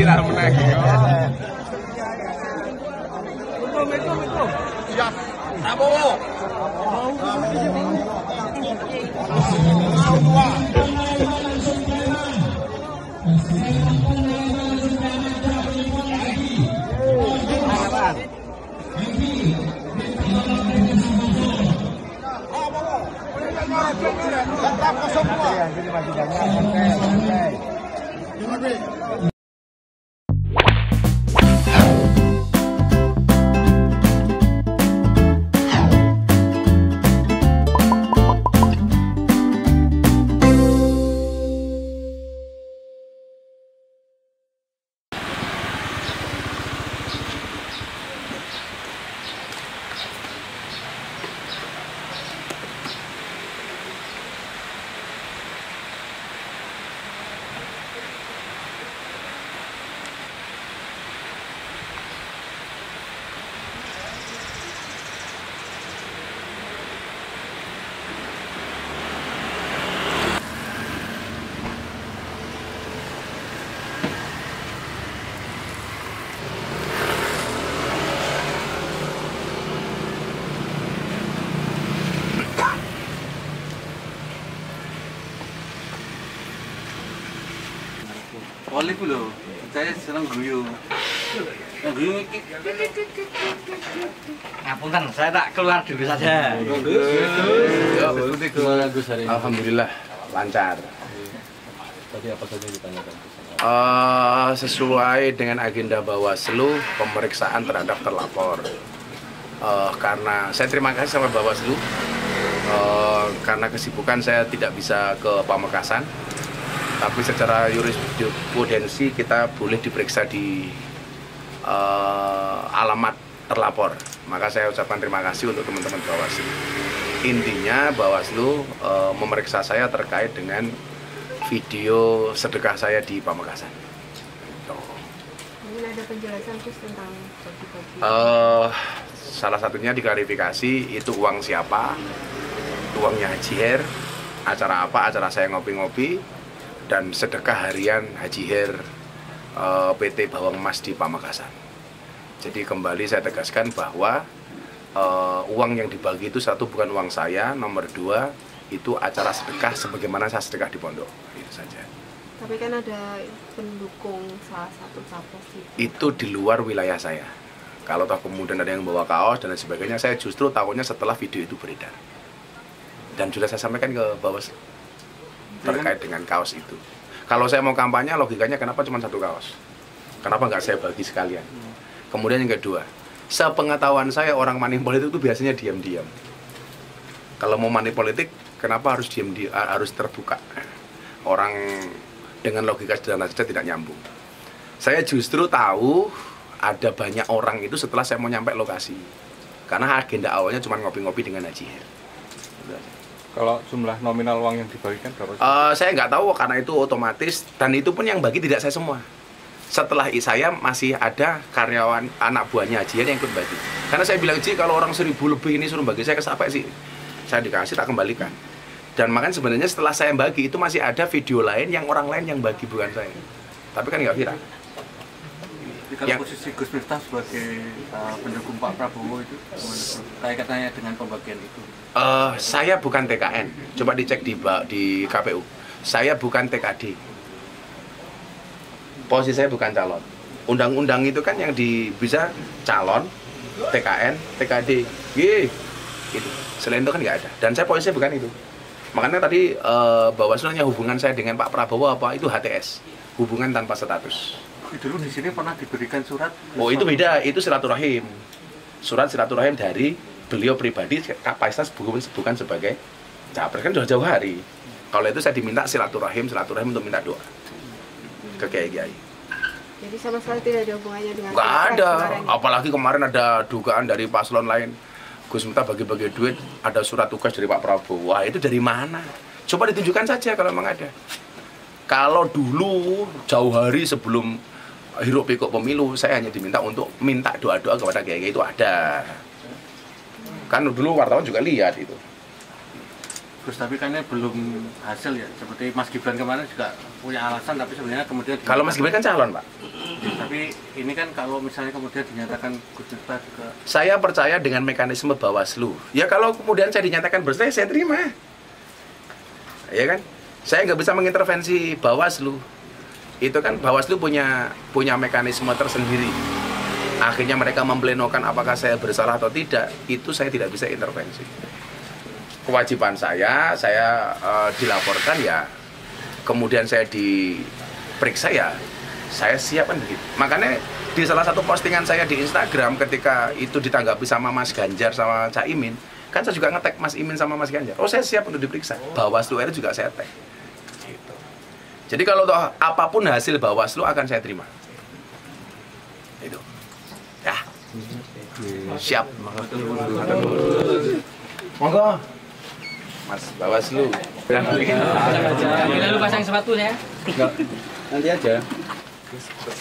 viral meneh. Siap. Prabowo. Tetap 02. Oleh itu loh, saya senang guyu. Guyu ini. Ngapunten, saya tak keluar dulu saja. Alhamdulillah lancar. Tadi apa saja ditanyakan? Sesuai dengan agenda Bawaslu, pemeriksaan terhadap terlapor. Karena saya terima kasih sama Bawaslu, karena kesibukan saya tidak bisa ke Pamekasan. Tapi secara jurisprudensi kita boleh diperiksa di alamat terlapor. Maka saya ucapkan terima kasih untuk teman-teman Bawaslu. Intinya Bawaslu memeriksa saya terkait dengan video sedekah saya di Pamekasan. Mungkin ada penjelasan terus tentang bagi-bagi. Salah satunya diklarifikasi itu uang siapa, uangnya Haji Her, acara apa, acara saya ngopi-ngopi, dan sedekah harian Haji Her PT Bawang Emas di Pamekasan. Jadi kembali saya tegaskan bahwa uang yang dibagi itu satu bukan uang saya, nomor dua itu acara sedekah sebagaimana saya sedekah di pondok, itu saja. Tapi kan ada pendukung salah satu capres Itu di luar wilayah saya. Kalau toh kemudian ada yang bawa kaos dan lain sebagainya, saya justru tahunya setelah video itu beredar. Dan sudah saya sampaikan ke Bawaslu terkait dengan kaos itu. Kalau saya mau kampanye, logikanya kenapa cuma satu kaos? Kenapa nggak saya bagi sekalian? Kemudian yang kedua, sepengetahuan saya orang money politik itu biasanya diam-diam. Kalau mau money politik, kenapa harus diam-diam, harus terbuka? Orang dengan logika sederhana saja tidak nyambung. Saya justru tahu ada banyak orang itu setelah saya mau nyampe lokasi. Karena agenda awalnya cuma ngopi-ngopi dengan Haji Her. Kalau jumlah nominal uang yang dibagikan berapa? Saya nggak tahu karena itu otomatis, dan itu pun yang bagi tidak saya semua. Setelah saya masih ada karyawan anak buahnya Haji Her yang ikut bagi. Karena saya bilang, Ji, kalau orang 1000 lebih ini suruh bagi, saya kesapa sih? Saya dikasih, tak kembalikan. Dan makanya sebenarnya setelah saya bagi itu masih ada video lain yang orang lain yang bagi, bukan saya. Tapi kan nggak viral. Kalau posisi Gus Miftah sebagai pendukung Pak Prabowo itu kaitannya dengan pembagian itu? Saya bukan TKN. Coba dicek di KPU. Saya bukan TKD. Posisi saya bukan calon. Undang-undang itu kan yang bisa calon, TKN, TKD. Gitu. Selain itu kan nggak ada. Dan saya posisinya bukan itu. Makanya tadi Bawaslu nanya hubungan saya dengan Pak Prabowo apa, itu HTS. Hubungan tanpa status. Dulu di sini pernah diberikan surat. Oh, itu beda, itu silaturahim. Surat silaturahim dari beliau pribadi, kapasitas bukan sebagai capres, kan sudah jauh hari. Kalau itu saya diminta silaturahim untuk minta doa ke kiai-kiai. Jadi sama sekali tidak ada hubungannya dengan Nggak ada, kemarin. apalagi kemarin ada dugaan dari paslon lain. Gus Miftah bagi-bagi duit, ada surat tugas dari Pak Prabowo. Wah, itu dari mana? Coba ditunjukkan saja kalau memang ada. Kalau dulu jauh hari sebelum hiruk pikuk pemilu, saya hanya diminta untuk minta doa-doa kepada kiai-kiai, itu ada. Kan dulu wartawan juga lihat itu. Gus, tapi kan ini belum hasil ya. Seperti Mas Gibran kemarin juga punya alasan, tapi sebenarnya kemudian Kalau Mas Gibran kan calon, Pak. tapi ini kan kalau misalnya kemudian dinyatakan Gus Miftah juga Saya percaya dengan mekanisme Bawaslu. Ya kalau kemudian saya dinyatakan bersalah, saya terima. Ya kan? Saya nggak bisa mengintervensi Bawaslu. Itu kan Bawaslu punya mekanisme tersendiri. Akhirnya mereka memplenokan apakah saya bersalah atau tidak. Itu saya tidak bisa intervensi. Kewajiban saya dilaporkan ya, kemudian saya diperiksa ya, saya siap kan begitu. Makanya di salah satu postingan saya di Instagram ketika itu ditanggapi sama Mas Ganjar sama Cak Imin, kan saya juga nge-tag Mas Imin sama Mas Ganjar. Oh, saya siap untuk diperiksa. Bawaslu RI juga saya tag. Gitu. Jadi kalau apapun hasil Bawaslu akan saya terima. Itu. Ya. Siap. Monggo. Mas Bawaslu. Jangan lupa pasang sepatu ya. Nanti aja.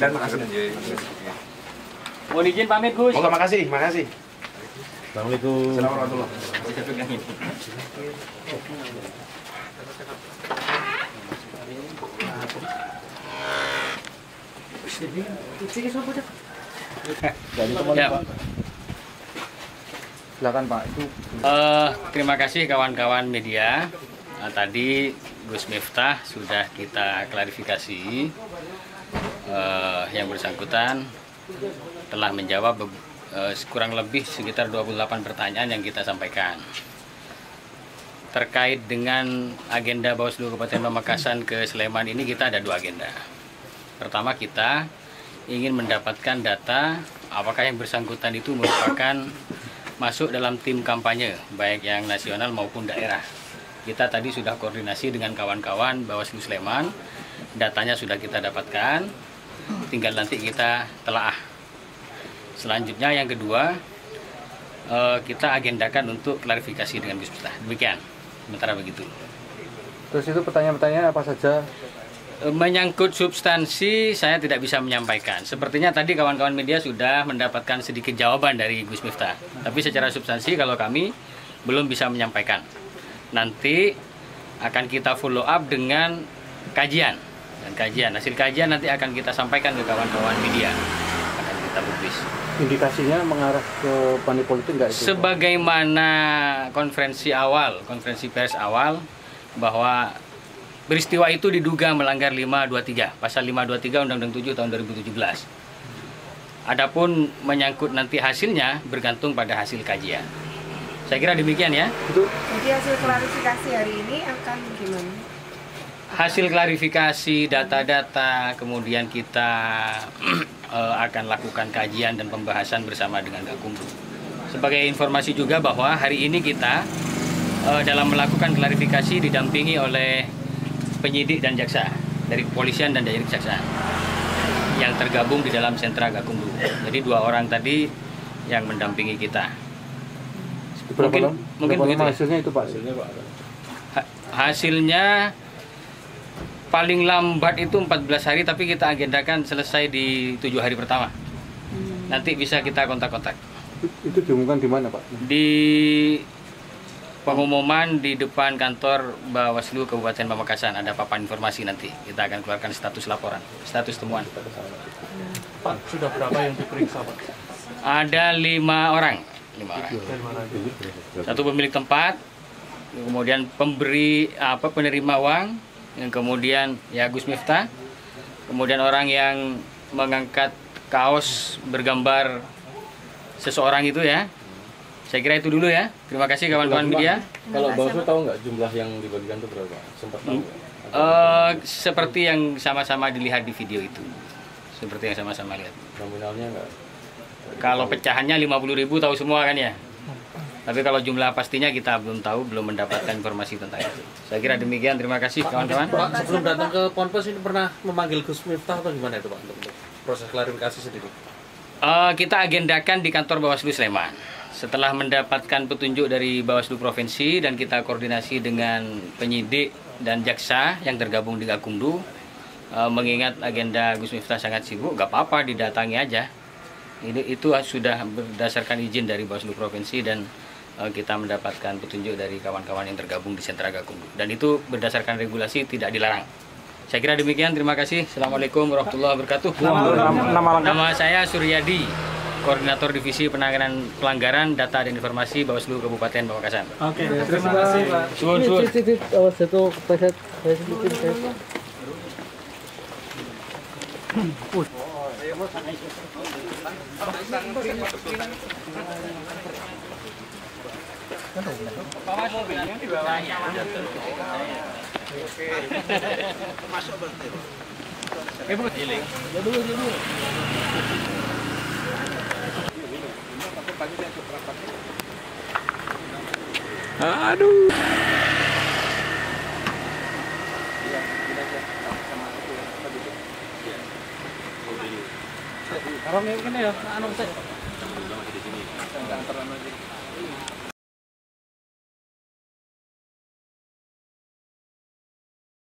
Dan makasih. Mohon izin pamit, Gus. Monggo, makasih. Assalamualaikum. Assalamualaikum. Ya. Silakan Pak, itu Terima kasih kawan-kawan media. Tadi Gus Miftah sudah kita klarifikasi. Yang bersangkutan telah menjawab kurang lebih sekitar 28 pertanyaan yang kita sampaikan. Terkait dengan agenda Bawaslu Kabupaten Pamekasan ke Sleman ini, kita ada 2 agenda. Pertama, kita ingin mendapatkan data apakah yang bersangkutan itu merupakan masuk dalam tim kampanye, baik yang nasional maupun daerah. Kita tadi sudah koordinasi dengan kawan-kawan Bawaslu Sleman, datanya sudah kita dapatkan, tinggal nanti kita telaah. Selanjutnya yang kedua, kita agendakan untuk klarifikasi dengan Gus Miftah. Demikian, sementara begitu. terus itu pertanyaan-pertanyaan apa saja? Menyangkut substansi saya tidak bisa menyampaikan. Sepertinya tadi kawan-kawan media sudah mendapatkan sedikit jawaban dari Gus Miftah. Tapi secara substansi kalau kami belum bisa menyampaikan. Nanti akan kita follow up dengan kajian. Dan hasil kajian nanti akan kita sampaikan ke kawan-kawan media. Akan kita publis. Indikasinya mengarah ke money politik nggak itu? Sebagaimana konferensi pers awal, bahwa peristiwa itu diduga melanggar 523, pasal 523 Undang-Undang 7 tahun 2017. Adapun menyangkut nanti hasilnya bergantung pada hasil kajian. Saya kira demikian ya. Jadi hasil klarifikasi hari ini akan gimana? Hasil klarifikasi data-data, kemudian kita akan lakukan kajian dan pembahasan bersama dengan Gakumdu. Sebagai informasi juga bahwa hari ini kita dalam melakukan klarifikasi didampingi oleh penyidik dan jaksa dari kepolisian dan dari kejaksaan yang tergabung di dalam sentra Gakumdu. Jadi 2 orang tadi yang mendampingi kita. Berapa Mungkin begitu ya? hasilnya itu Pak? Hasilnya paling lambat itu 14 hari, tapi kita agendakan selesai di 7 hari pertama. Nanti bisa kita kontak-kontak. Itu diumumkan di mana Pak? Di pengumuman di depan kantor Bawaslu Kabupaten Pamekasan ada papan informasi nanti. Kita akan keluarkan status laporan, status temuan. Pak, sudah berapa yang diperiksa, Pak? Ada 5 orang. 5 orang. Satu pemilik tempat, kemudian penerima uang, yang kemudian ya Gus Miftah, kemudian orang yang mengangkat kaos bergambar seseorang itu ya. Saya kira itu dulu ya. Terima kasih kawan-kawan media. Kalau Bawaslu tahu nggak jumlah yang dibagikan itu berapa? Sempat tahu nggak? Seperti yang sama-sama dilihat di video itu. Seperti yang sama-sama lihat. Nominalnya nggak? Kalau pecahannya 50.000 tahu semua kan ya. Tapi kalau jumlah pastinya kita belum tahu, belum mendapatkan informasi tentang itu. Saya kira demikian. Terima kasih kawan-kawan. Pak, sebelum datang ke Ponpes ini pernah memanggil Gus Miftah atau gimana itu Pak untuk proses klarifikasi sendiri? Kita agendakan di kantor Bawaslu Sleman. Setelah mendapatkan petunjuk dari Bawaslu Provinsi dan kita koordinasi dengan penyidik dan jaksa yang tergabung di Gakumdu, mengingat agenda Gus Miftah sangat sibuk, gak apa-apa didatangi aja. Itu sudah berdasarkan izin dari Bawaslu Provinsi dan kita mendapatkan petunjuk dari kawan-kawan yang tergabung di Sentra Gakumdu. Dan itu berdasarkan regulasi tidak dilarang. Saya kira demikian, terima kasih. Assalamualaikum warahmatullahi wabarakatuh. Nama saya Suryadi, Koordinator Divisi Penanganan Pelanggaran Data dan Informasi Bawaslu Kabupaten Pamekasan. Oke, terima kasih Pak. Suwun. Satu peset saya sebutin saya. Aduh. Kalau ini ya, anu saya.